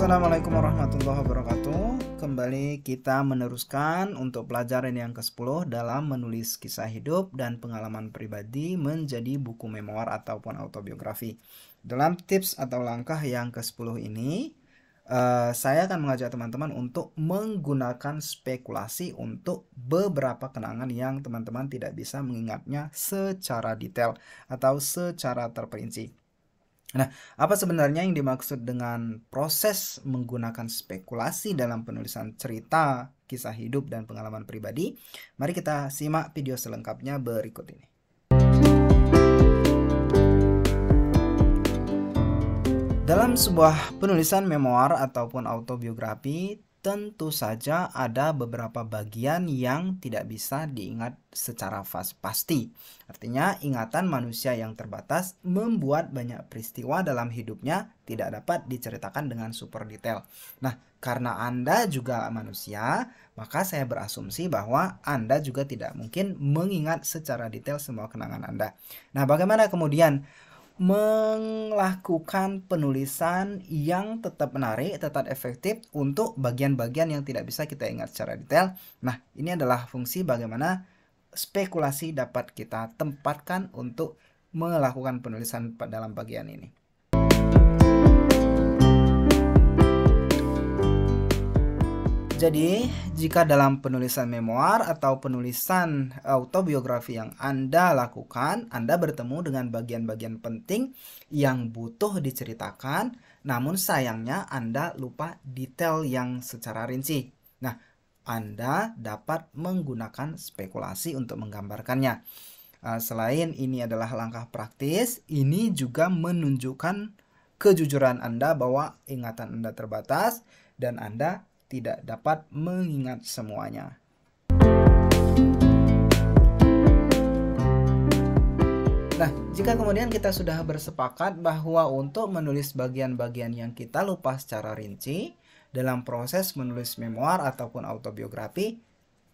Assalamualaikum warahmatullahi wabarakatuh. Kembali kita meneruskan untuk pelajaran yang ke-10 dalam menulis kisah hidup dan pengalaman pribadi menjadi buku memoir ataupun autobiografi. Dalam tips atau langkah yang ke-10 ini, saya akan mengajak teman-teman untuk menggunakan spekulasi untuk beberapa kenangan yang teman-teman tidak bisa mengingatnya secara detail atau secara terperinci. Nah, apa sebenarnya yang dimaksud dengan proses menggunakan spekulasi dalam penulisan cerita, kisah hidup, dan pengalaman pribadi? Mari kita simak video selengkapnya berikut ini. Dalam sebuah penulisan memoir ataupun autobiografi, tentu saja ada beberapa bagian yang tidak bisa diingat secara pasti. Artinya, ingatan manusia yang terbatas membuat banyak peristiwa dalam hidupnya tidak dapat diceritakan dengan super detail. Nah, karena Anda juga manusia, maka saya berasumsi bahwa Anda juga tidak mungkin mengingat secara detail semua kenangan Anda. Nah, bagaimana kemudian melakukan penulisan yang tetap menarik, tetap efektif untuk bagian-bagian yang tidak bisa kita ingat secara detail? Nah, ini adalah fungsi bagaimana spekulasi dapat kita tempatkan untuk melakukan penulisan dalam bagian ini. Jadi, jika dalam penulisan memoir atau penulisan autobiografi yang Anda lakukan, Anda bertemu dengan bagian-bagian penting yang butuh diceritakan, namun sayangnya Anda lupa detail yang secara rinci. Nah, Anda dapat menggunakan spekulasi untuk menggambarkannya. Selain ini adalah langkah praktis, ini juga menunjukkan kejujuran Anda bahwa ingatan Anda terbatas dan Anda tidak dapat mengingat semuanya. Nah, jika kemudian kita sudah bersepakat bahwa untuk menulis bagian-bagian yang kita lupa secara rinci dalam proses menulis memoir ataupun autobiografi,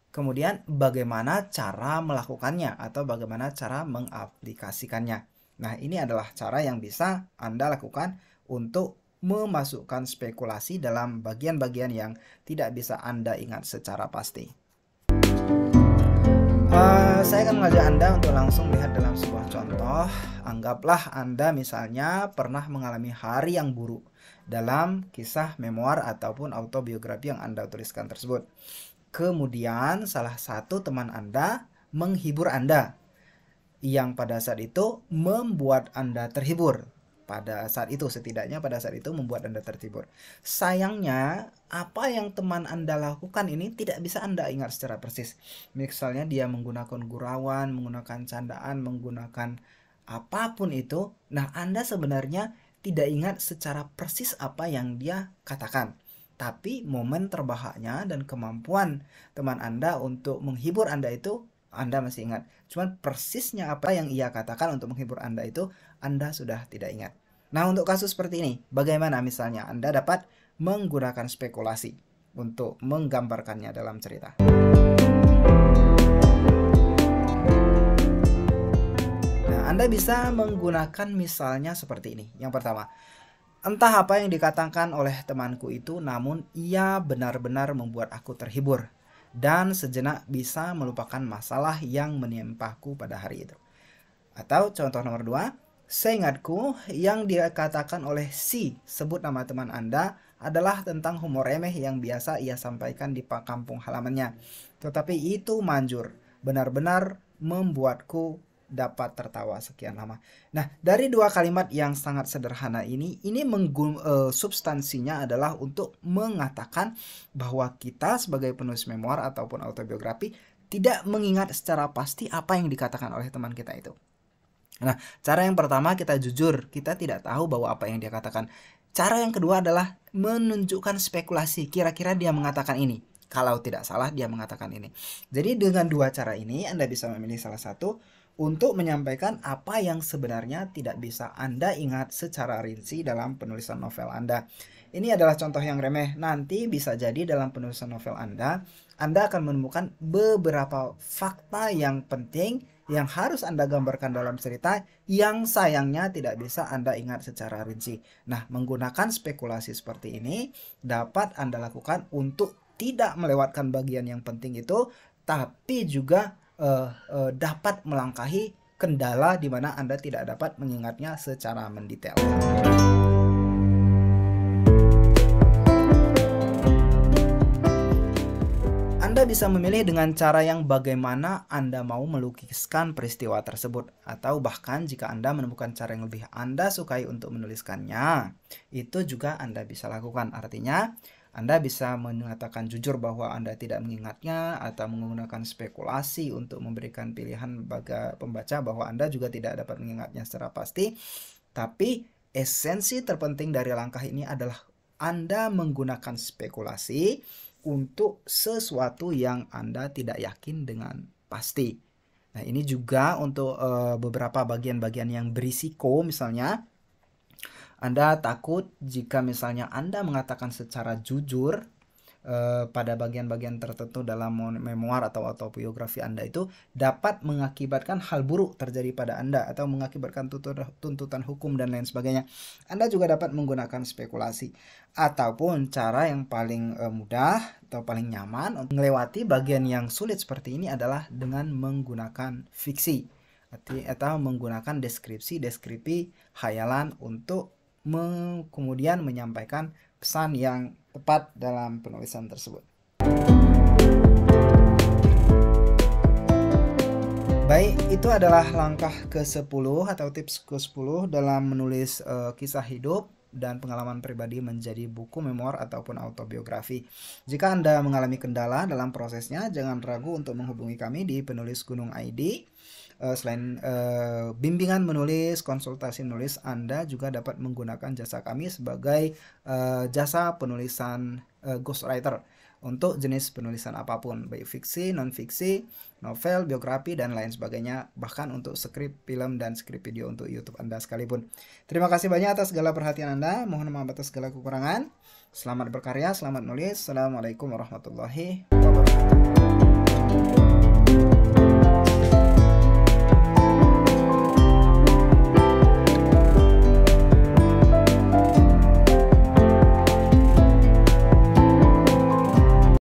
kemudian bagaimana cara melakukannya atau bagaimana cara mengaplikasikannya. Nah, ini adalah cara yang bisa Anda lakukan untuk memasukkan spekulasi dalam bagian-bagian yang tidak bisa Anda ingat secara pasti. Saya akan mengajak Anda untuk langsung lihat dalam sebuah contoh. Anggaplah Anda misalnya pernah mengalami hari yang buruk dalam kisah memoir ataupun autobiografi yang Anda tuliskan tersebut. Kemudian salah satu teman Anda menghibur Anda, yang pada saat itu membuat Anda terhibur. Setidaknya pada saat itu membuat Anda terhibur. Sayangnya, apa yang teman Anda lakukan ini tidak bisa Anda ingat secara persis. Misalnya dia menggunakan gurauan, menggunakan candaan, menggunakan apapun itu. Nah, Anda sebenarnya tidak ingat secara persis apa yang dia katakan. Tapi momen terbahaknya dan kemampuan teman Anda untuk menghibur Anda itu Anda masih ingat. Cuman persisnya apa yang ia katakan untuk menghibur Anda itu Anda sudah tidak ingat. Nah, untuk kasus seperti ini, bagaimana misalnya Anda dapat menggunakan spekulasi untuk menggambarkannya dalam cerita? Nah, Anda bisa menggunakan misalnya seperti ini. Yang pertama, entah apa yang dikatakan oleh temanku itu, namun ia benar-benar membuat aku terhibur dan sejenak bisa melupakan masalah yang menimpaku pada hari itu. Atau contoh nomor 2, seingatku yang dikatakan oleh si, sebut nama teman Anda, adalah tentang humor remeh yang biasa ia sampaikan di kampung halamannya. Tetapi itu manjur, benar-benar membuatku dapat tertawa sekian lama. Nah, dari dua kalimat yang sangat sederhana ini substansinya adalah untuk mengatakan bahwa kita sebagai penulis memoir ataupun autobiografi tidak mengingat secara pasti apa yang dikatakan oleh teman kita itu. Nah, cara yang pertama kita jujur, kita tidak tahu bahwa apa yang dia katakan. Cara yang kedua adalah menunjukkan spekulasi, kira-kira dia mengatakan ini. Kalau tidak salah dia mengatakan ini. Jadi dengan dua cara ini Anda bisa memilih salah satu untuk menyampaikan apa yang sebenarnya tidak bisa Anda ingat secara rinci dalam penulisan novel Anda. Ini adalah contoh yang remeh. Nanti bisa jadi dalam penulisan novel Anda akan menemukan beberapa fakta yang penting yang harus Anda gambarkan dalam cerita yang sayangnya tidak bisa Anda ingat secara rinci. Nah, menggunakan spekulasi seperti ini dapat Anda lakukan untuk tidak melewatkan bagian yang penting itu, tapi juga dapat melangkahi kendala di mana Anda tidak dapat mengingatnya secara mendetail. Anda bisa memilih dengan cara yang bagaimana Anda mau melukiskan peristiwa tersebut, atau bahkan jika Anda menemukan cara yang lebih Anda sukai untuk menuliskannya, itu juga Anda bisa lakukan. Artinya, Anda bisa mengatakan jujur bahwa Anda tidak mengingatnya, atau menggunakan spekulasi untuk memberikan pilihan bagi pembaca bahwa Anda juga tidak dapat mengingatnya secara pasti. Tapi esensi terpenting dari langkah ini adalah Anda menggunakan spekulasi untuk sesuatu yang Anda tidak yakin dengan pasti. Nah, ini juga untuk beberapa bagian-bagian yang berisiko. Misalnya, Anda takut jika misalnya Anda mengatakan secara jujur pada bagian-bagian tertentu dalam memoir atau autobiografi Anda itu dapat mengakibatkan hal buruk terjadi pada Anda atau mengakibatkan tuntutan hukum dan lain sebagainya. Anda juga dapat menggunakan spekulasi, ataupun cara yang paling mudah atau paling nyaman untuk melewati bagian yang sulit seperti ini adalah dengan menggunakan fiksi atau menggunakan deskripsi khayalan untuk kemudian menyampaikan pesan yang tepat dalam penulisan tersebut. Baik, itu adalah langkah ke-10 atau tips ke-10 dalam menulis kisah hidup dan pengalaman pribadi menjadi buku memoir ataupun autobiografi. Jika Anda mengalami kendala dalam prosesnya, jangan ragu untuk menghubungi kami di Penulis Gunung ID. Selain bimbingan menulis, konsultasi menulis, Anda juga dapat menggunakan jasa kami sebagai jasa penulisan ghostwriter untuk jenis penulisan apapun, baik fiksi, non-fiksi, novel, biografi, dan lain sebagainya, bahkan untuk skrip film dan skrip video untuk YouTube Anda sekalipun. Terima kasih banyak atas segala perhatian Anda, mohon maaf atas segala kekurangan. Selamat berkarya, selamat menulis. Assalamualaikum warahmatullahi wabarakatuh.